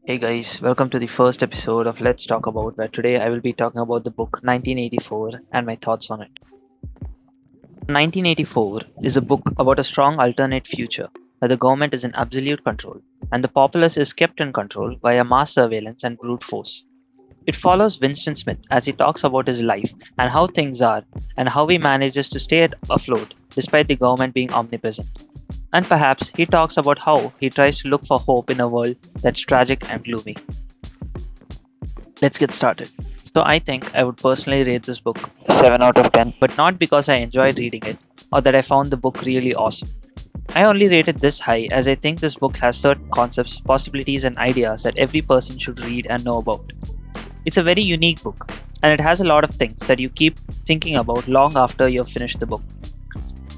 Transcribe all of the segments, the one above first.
Hey guys, welcome to the first episode of Let's Talk About, where today I will be talking about the book 1984 and my thoughts on it. 1984 is a book about a strong alternate future where the government is in absolute control and the populace is kept in control via mass surveillance and brute force. It follows Winston Smith as he talks about his life and how things are and how he manages to stay afloat despite the government being omnipresent. And perhaps he talks about how he tries to look for hope in a world that's tragic and gloomy. Let's get started. So, I think I would personally rate this book 7 out of 10, but not because I enjoyed reading it or that I found the book really awesome. I only rate it this high as I think this book has certain concepts, possibilities, and ideas that every person should read and know about. It's a very unique book, and it has a lot of things that you keep thinking about long after you've finished the book.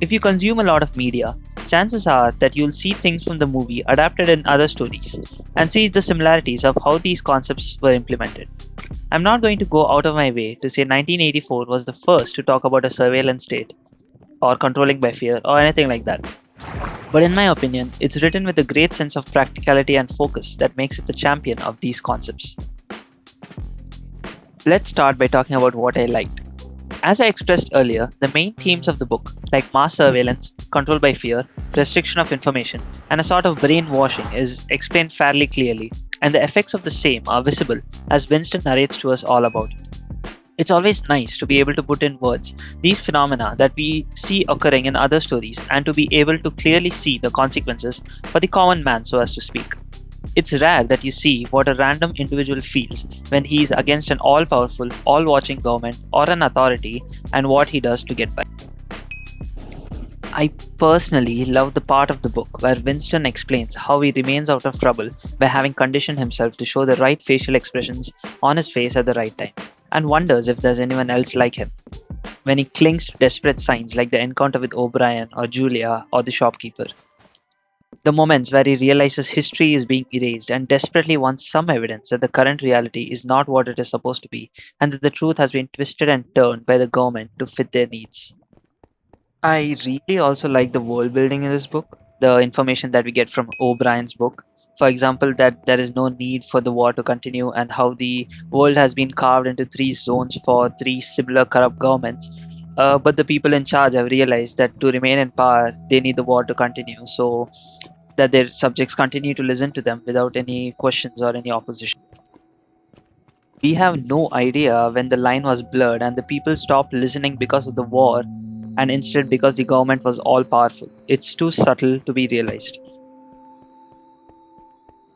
If you consume a lot of media, chances are that you'll see things from the movie adapted in other stories and see the similarities of how these concepts were implemented. I'm not going to go out of my way to say 1984 was the first to talk about a surveillance state or controlling by fear or anything like that. But in my opinion, it's written with a great sense of practicality and focus that makes it the champion of these concepts. Let's start by talking about what I liked. As I expressed earlier, the main themes of the book, like mass surveillance, control by fear, restriction of information, and a sort of brainwashing, is explained fairly clearly, and the effects of the same are visible as Winston narrates to us all about it. It's always nice to be able to put in words these phenomena that we see occurring in other stories and to be able to clearly see the consequences for the common man, so as to speak. It's rare that you see what a random individual feels when he is against an all powerful, all watching government or an authority and what he does to get by. I personally love the part of the book where Winston explains how he remains out of trouble by having conditioned himself to show the right facial expressions on his face at the right time, and wonders if there's anyone else like him. When he clings to desperate signs like the encounter with O'Brien or Julia or the shopkeeper. The moments where he realizes history is being erased and desperately wants some evidence that the current reality is not what it is supposed to be and that the truth has been twisted and turned by the government to fit their needs. I really also like the world building in this book, the information that we get from O'Brien's book. For example, that there is no need for the war to continue, and how the world has been carved into three zones for three similar corrupt governments. But the people in charge have realized that to remain in power, they need the war to continue, so that their subjects continue to listen to them without any questions or any opposition. We have no idea when the line was blurred and the people stopped listening because of the war and instead because the government was all powerful. It's too subtle to be realized.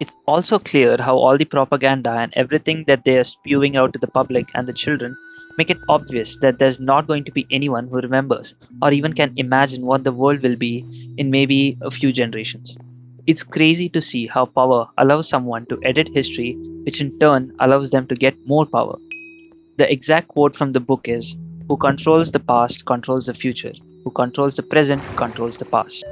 It's also clear how all the propaganda and everything that they are spewing out to the public and the children make it obvious that there's not going to be anyone who remembers or even can imagine what the world will be in maybe a few generations. It's crazy to see how power allows someone to edit history, which in turn allows them to get more power. The exact quote from the book is: who controls the past controls the future, who controls the present controls the past.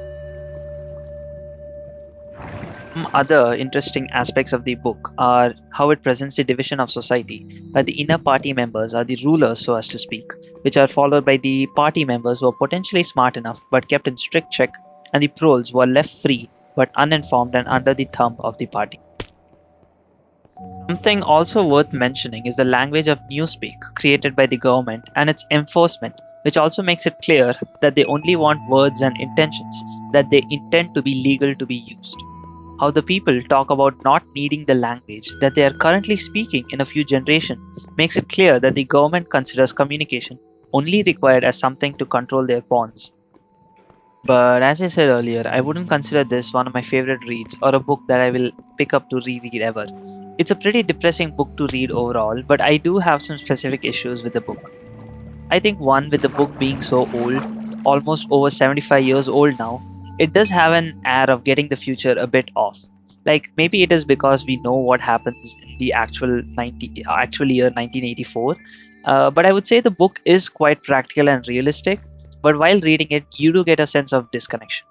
Some other interesting aspects of the book are how it presents the division of society, where the inner party members are the rulers, so as to speak, which are followed by the party members who are potentially smart enough but kept in strict check, and the proles who are left free but uninformed and under the thumb of the party. Something also worth mentioning is the language of newspeak created by the government and its enforcement, which also makes it clear that they only want words and intentions that they intend to be legal to be used. How the people talk about not needing the language that they are currently speaking in a few generations makes it clear that the government considers communication only required as something to control their pawns. But as I said earlier, I wouldn't consider this one of my favorite reads or a book that I will pick up to reread ever. It's a pretty depressing book to read overall, but I do have some specific issues with the book. I think one, with the book being so old, almost over 75 years old now, it does have an air of getting the future a bit off. Like maybe it is because we know what happens in the actual year 1984. But I would say the book is quite practical and realistic. But while reading it, you do get a sense of disconnection.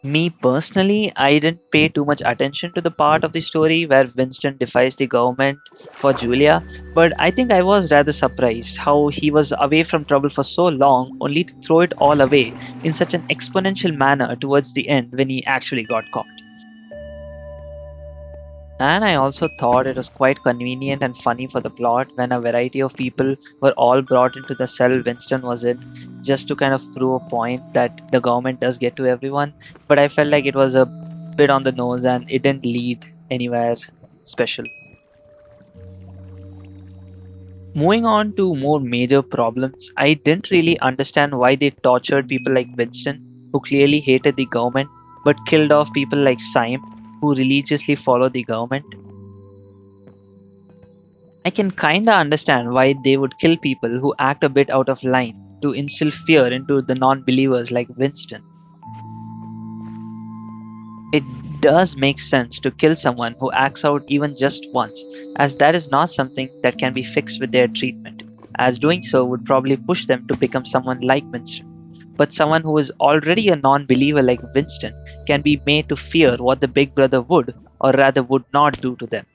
Me personally, I didn't pay too much attention to the part of the story where Winston defies the government for Julia, but I think I was rather surprised how he was away from trouble for so long only to throw it all away in such an exponential manner towards the end when he actually got caught. And I also thought it was quite convenient and funny for the plot when a variety of people were all brought into the cell Winston was in, just to kind of prove a point that the government does get to everyone. But I felt like it was a bit on the nose and it didn't lead anywhere special. Moving on to more major problems, I didn't really understand why they tortured people like Winston, who clearly hated the government, but killed off people like Syme, who religiously followed the government. I can kinda understand why they would kill people who act a bit out of line to instill fear into the non believers like Winston. It does make sense to kill someone who acts out even just once, as that is not something that can be fixed with their treatment, as doing so would probably push them to become someone like Winston. But someone who is already a non believer like Winston can be made to fear what the Big Brother would, or rather would not, do to them.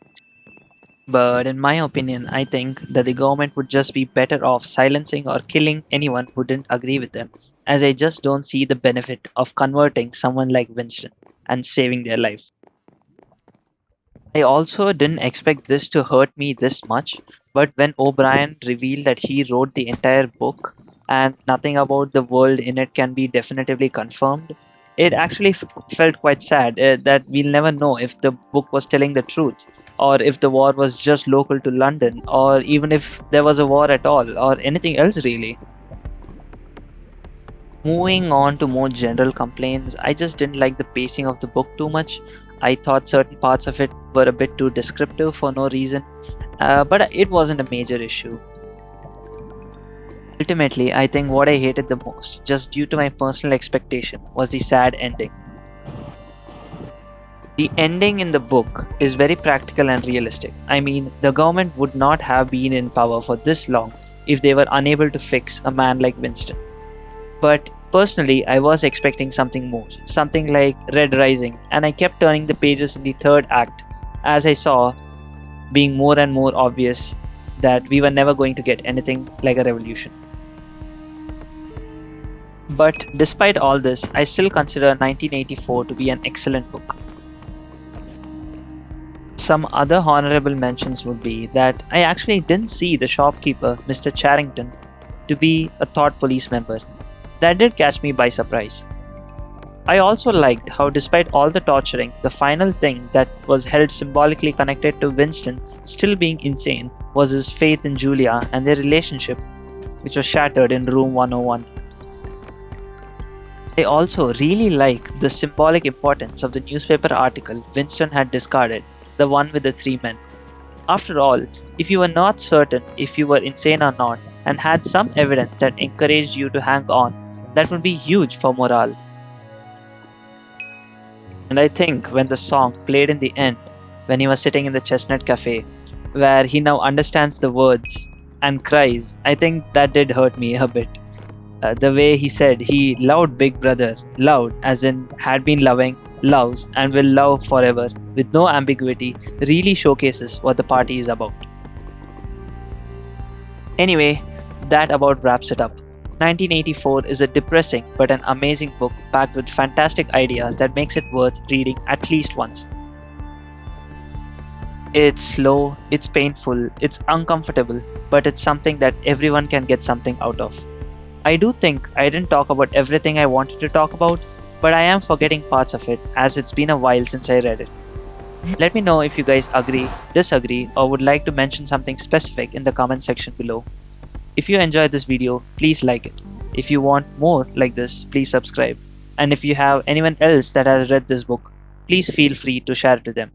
But in my opinion, I think that the government would just be better off silencing or killing anyone who didn't agree with them, as I just don't see the benefit of converting someone like Winston and saving their life. I also didn't expect this to hurt me this much, but when O'Brien revealed that he wrote the entire book and nothing about the world in it can be definitively confirmed, it actually felt quite sad that we'll never know if the book was telling the truth, or if the war was just local to London, or even if there was a war at all, or anything else really. Moving on to more general complaints, I just didn't like the pacing of the book too much. I thought certain parts of it were a bit too descriptive for no reason, but it wasn't a major issue. Ultimately, I think what I hated the most, just due to my personal expectation, was the sad ending. The ending in the book is very practical and realistic. I mean, the government would not have been in power for this long if they were unable to fix a man like Winston. But personally, I was expecting something more, something like Red Rising, and I kept turning the pages in the third act as I saw being more and more obvious that we were never going to get anything like a revolution. But despite all this, I still consider 1984 to be an excellent book. Some other honorable mentions would be that I actually didn't see the shopkeeper, Mr. Charrington, to be a thought police member. That did catch me by surprise. I also liked how, despite all the torturing, the final thing that was held symbolically connected to Winston still being insane was his faith in Julia and their relationship, which was shattered in Room 101. I also really like the symbolic importance of the newspaper article Winston had discarded, the one with the three men. After all, if you were not certain if you were insane or not, and had some evidence that encouraged you to hang on, that would be huge for morale. And I think when the song played in the end, when he was sitting in the Chestnut Cafe, where he now understands the words and cries, I think that did hurt me a bit. The way he said he loved Big Brother, loved as in had been loving, loves, and will love forever, with no ambiguity, really showcases what the party is about. Anyway, that about wraps it up. 1984 is a depressing but an amazing book packed with fantastic ideas that makes it worth reading at least once. It's slow, it's painful, it's uncomfortable, but it's something that everyone can get something out of. I do think I didn't talk about everything I wanted to talk about, but I am forgetting parts of it as it's been a while since I read it. Let me know if you guys agree, disagree, or would like to mention something specific in the comment section below. If you enjoyed this video, please like it. If you want more like this, please subscribe. And if you have anyone else that has read this book, please feel free to share it to them.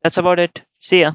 That's about it. See ya.